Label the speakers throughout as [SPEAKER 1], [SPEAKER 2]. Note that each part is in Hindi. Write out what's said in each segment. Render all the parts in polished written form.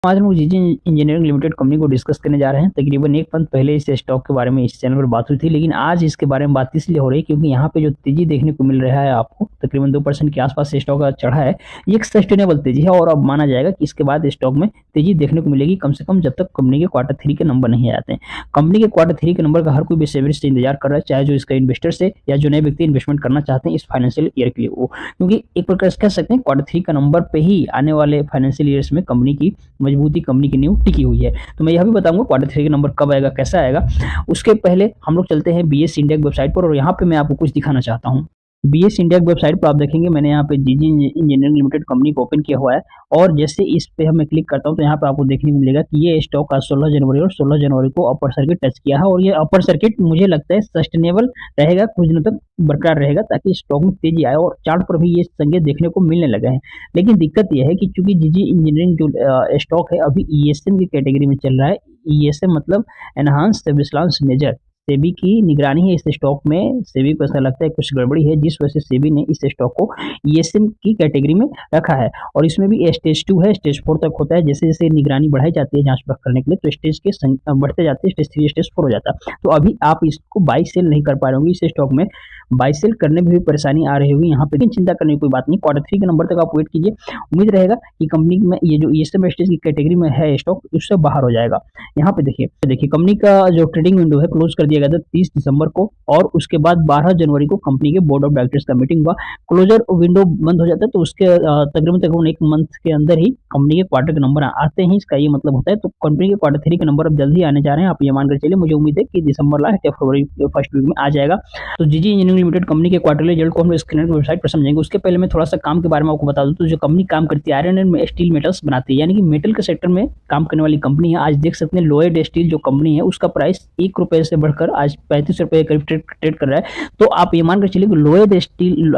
[SPEAKER 1] आज हम लोग जीजी इंजीनियरिंग लिमिटेड कंपनी को डिस्कस करने जा रहे हैं। तकरीबन एक मंथ पहले इस स्टॉक के बारे में इस चैनल पर बात हुई थी, लेकिन आज इसके बारे में बात इसलिए हो रही है क्योंकि यहाँ पे जो तेजी देखने को मिल रहा है आपको तकरीबन 2% के आसपास स्टॉक चढ़ा है। ये एक सस्टेनेबल तेजी है और अब माना जाएगा कि इसके बाद स्टॉक में तेजी देखने को मिलेगी कम से कम जब तक कंपनी के Q3 के नंबर नहीं आते हैं। कंपनी के Q3 के नंबर का हर कोई बेसब्री से इंतजार कर रहा है, चाहे जो इसका इन्वेस्टर से या जो नए व्यक्ति इन्वेस्टमेंट करना चाहते हैं इस फाइनेंशियल ईयर के लिए वो, क्योंकि एक प्रकार से कह सकते हैं Q3 का नंबर पे ही आने वाले फाइनेंशियल ईयर्स में कंपनी की मजबूती, कंपनी की नींव टिकी हुई है। तो मैं यह भी बताऊंगा Q3 का नंबर कब आएगा, कैसा आएगा। उसके पहले हम लोग चलते हैं बीएस इंडिया की वेबसाइट पर और यहाँ पे मैं आपको कुछ दिखाना चाहता हूँ। बीएस इंडिया की वेबसाइट पर आप देखेंगे मैंने यहाँ पे जीजी इंजीनियरिंग लिमिटेड कंपनी को ओपन किया हुआ है और जैसे इस पे हम क्लिक करता हूँ तो यहाँ पे आपको देखने को मिलेगा कि ये स्टॉक आज 16 जनवरी और 16 जनवरी को अपर सर्किट टच किया है और ये अपर सर्किट मुझे लगता है सस्टेनेबल रहेगा, कुछ दिनों तक बरकरार रहेगा ताकि स्टॉक में तेजी आए और चार्ट पर भी ये संकेत देखने को मिलने लगे हैं। लेकिन दिक्कत यह है कि चूंकि जीजी इंजीनियरिंग जो स्टॉक है अभी ईएसएम की कैटेगरी में चल रहा है। ईएसएम मतलब एनहांस सर्विलांस मेजर, सेबी की निगरानी है इस स्टॉक में। सेबी को ऐसा लगता है कुछ गड़बड़ी है जिस वजह से सेबी ने इस स्टॉक को ईएसएम की कैटेगरी में रखा है और इसमें भी स्टेज 2 है, स्टेज 4 तक होता है। जैसे जैसे निगरानी बढ़ाई जाती है जांच परख करने के लिए तो स्टेज के बढ़ते जाते हैं, स्टेज 3 स्टेज 4 हो जाता है। तो अभी आप इसको बाई सेल नहीं कर पा रहे होंगे, इस स्टॉक में बाई सेल करने में भी परेशानी आ रही होगी यहाँ पे, लेकिन चिंता करने की कोई बात नहीं। Q3 के नंबर तक आप वेट कीजिए, उम्मीद रहेगा कि कंपनी में ये जो ईएसएम स्टेज की कैटेगरी में है स्टॉक उससे बाहर हो जाएगा। यहाँ पे देखिए कंपनी का जो ट्रेडिंग विंडो है क्लोज कर दिया गया था 30 दिसंबर को और उसके बाद 12 जनवरी को कंपनी के बोर्ड ऑफ डायरेक्टर्स का मीटिंग हुआ। क्लोजर विंडो बंद हो जाता है तो उसके तकरीबन एक मंथ के अंदर ही कंपनी के क्वार्टर के नंबर आते हैं, इसका ये मतलब होता है। तो कंपनी के Q3 के नंबर अब जल्द ही आने जा रहे हैं, आप ये मानकर चलिए। मुझे उम्मीद है कि दिसंबर लास्ट या फरवरी फर्स्ट वीक में आ जाएगा। तो जीजी इंजीनियरिंग लिमिटेड कंपनी के क्वार्टरली रिजल्ट को हम स्क्रीन की वेबसाइट पर समझेंगे। उसके पहले मैं थोड़ा सा काम के बारे में आपको बता दूं तो जो कंपनी काम करती है आयरन एंड स्टील मेटल्स बनाती है, यानी कि मेटल के सेक्टर में काम करने वाली कंपनी है। आज देख सकते हैं लोएड स्टील जो कंपनी है उसका प्राइस 1 रुपए से बढ़कर आज 35 रुपए करीब ट्रेड कर रहा है। तो आप ये मानकर चलिए कि लोएड स्टील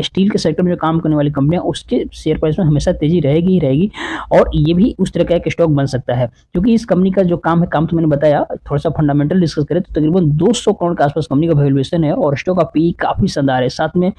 [SPEAKER 1] स्टील के सेक्टर में जो काम करने वाली कंपनियां उसके शेयर प्राइस में हमेशा तेजी रहेगी ही रहेगी और ये भी उस तरह का एक स्टॉक बन सकता है क्योंकि इस कंपनी का जो काम है, काम तो मैंने बताया। थोड़ा सा फंडामेंटल डिस्कस करें तो तकरीबन 200 करोड़ के आसपास कंपनी का वैल्यूएशन है और स्टॉक का पी काफी शानदार है। साथ में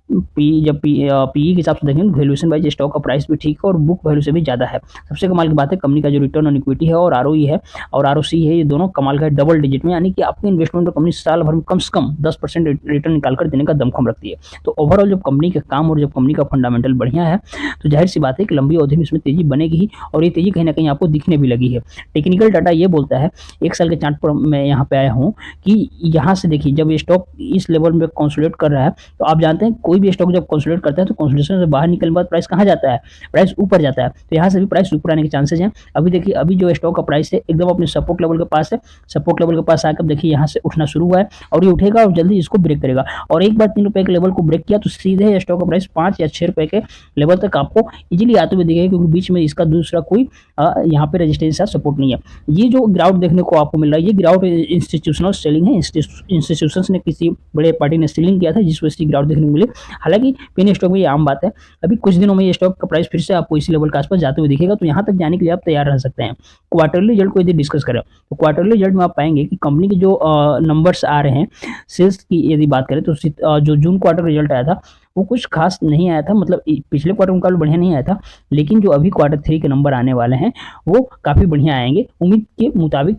[SPEAKER 1] जब पीई के हिसाब से देखेंगे वैल्यूएशन वाइज स्टॉक का प्राइस भी ठीक है और बुक वैल्यू से भी ज़्यादा है। सबसे कमाल की बात है कंपनी का जो रिटर्न ऑन इक्विटी है और आरओई है और आरओसी है, ये दोनों कमाल का है, डबल डिजिट में, यानी कि आपके इन्वेस्टमेंट पर कंपनी साल भर में कम से कम 10% रिटर्न निकालकर देने का दमखम रखती है। तो ओवरऑल जब कंपनी का काम और जब कंपनी का फंडामेंटल बढ़िया है तो जाहिर सी बात है कि लंबी अवधि में इसमें तेजी बनेगी ही और ये तेजी कहीं ना कहीं आपको दिखने भी लगी है। टेक्निकल डाटा ये बोलता है, एक साल के चार्ट पर मैं यहाँ पे आया हूँ कि यहाँ से देखिए जब ये स्टॉक इस लेवल में कंसोलिडेट कर रहा है तो आप जानते हैं कोई भी स्टॉक जब कंसोलिडेट करता है तो कंसोलिडेशन से बाहर निकलने के बाद प्राइस कहाँ जाता है, प्राइस ऊपर जाता है। तो यहाँ से भी प्राइस ऊपर आने के चांसेस हैं। अभी देखिए अभी जो स्टॉक का प्राइस है एकदम अपने सपोर्ट लेवल के पास है, सपोर्ट लेवल के पास आकर देखिए यहाँ से उठना शुरू हुआ है और ये उठेगा और जल्दी इसको ब्रेक करेगा और एक बार 3 रुपए के लेवल को ब्रेक किया तो सीधे स्टॉक का प्राइस 5 या 6 रुपए के लेवल तक आपको इजीली आते हुए दिखेगा क्योंकि बीच में इसका दूसरा कोई यहाँ पे रेजिस्टेंस या सपोर्ट नहीं है। ये जो गिरावट देखने को आपको मिल रहा है ये गिरावट इंस्टीट्यूशनल सेलिंग है, इंस्टीट्यूशंस ने किसी बड़े पार्टी ने सेलिंग किया था जिस वजह से गिरावट देखने को मिली। हालांकि पेनी स्टॉक में ये आम बात है, अभी कुछ दिनों में ये स्टॉक का प्राइस फिर से आपको इसी लेवल के आसपास जाते हुए दिखेगा तो यहाँ तक जाने के लिए आप तैयार रह सकते हैं। क्वार्टरली रिजल्ट को यदि डिस्कस करें तो क्वार्टरली रिजल्ट में आप पाएंगे कि कंपनी के जो नंबर्स आ रहे हैं सेल्स की यदि बात करें तो जो जून क्वार्टर रिजल्ट आया था वो कुछ खास नहीं आया था, मतलब पिछले क्वार्टर मुकाबले बढ़िया नहीं आया था, लेकिन जो अभी Q3 के नंबर आने वाले हैं वो काफ़ी बढ़िया आएंगे, उम्मीद के मुताबिक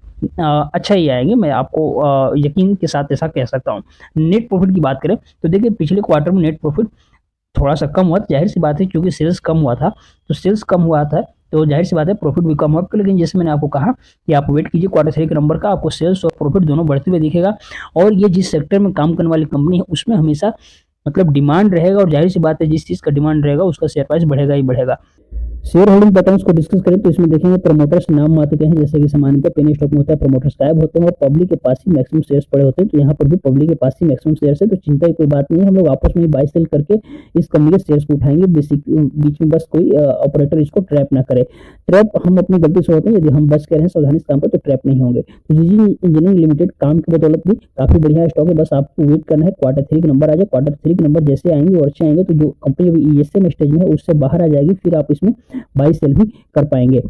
[SPEAKER 1] अच्छा ही आएंगे। मैं आपको यकीन के साथ ऐसा कह सकता हूँ। नेट प्रॉफिट की बात करें तो देखिए पिछले क्वार्टर में नेट प्रॉफिट थोड़ा सा कम हुआ, जाहिर सी बात है क्योंकि सेल्स कम हुआ था तो सेल्स कम हुआ था तो जाहिर सी बात है प्रॉफिट भी कम हुआ। लेकिन जैसे मैंने आपको कहा कि आप वेट कीजिए Q3 के नंबर का, आपको सेल्स और प्रॉफिट दोनों बढ़ते हुए दिखेगा और ये जिस सेक्टर में काम करने वाली कंपनी है उसमें हमेशा मतलब डिमांड रहेगा और जाहिर सी बात है जिस चीज़ का डिमांड रहेगा उसका शेयर प्राइस बढ़ेगा ही बढ़ेगा। शेयर होल्डिंग पैटर्न्स को डिस्कस करें तो इसमें देखेंगे प्रमोटर्स नाम मात्र के हैं, जैसे कि सामान्यतः पेनी स्टॉक में होता है प्रमोटर्स गायब होते हैं और पब्लिक के पास ही मैक्सिमम शेयर्स पड़े होते हैं। तो यहाँ पर भी पब्लिक के पास ही मैक्सिमम शेयर्स है तो चिंता की कोई बात नहीं है, हम लोग आपस में बाय सेल करके इस कंपनी के शेयर्स को उठाएंगे। बीच में बस कोई ऑपरेटर इसको ट्रैप ना करे, ट्रैप हम अपनी गलती से होते हैं, यदि हम बच कर रहे हैं सावधानी से काम पर तो ट्रैप नहीं होंगे। तो जीजी इंजीनियरिंग लिमिटेड काम की बदौलत भी काफी बढ़िया स्टॉक है, बस आपको वेट करना है Q3 के नंबर आ जाए। Q3 के नंबर जैसे आएंगे और अच्छे आएंगे तो जो कंपनी अभी ईएसएम स्टेज में है उससे बाहर आ जाएगी, फिर आप इसमें बाई सेल भी कर पाएंगे।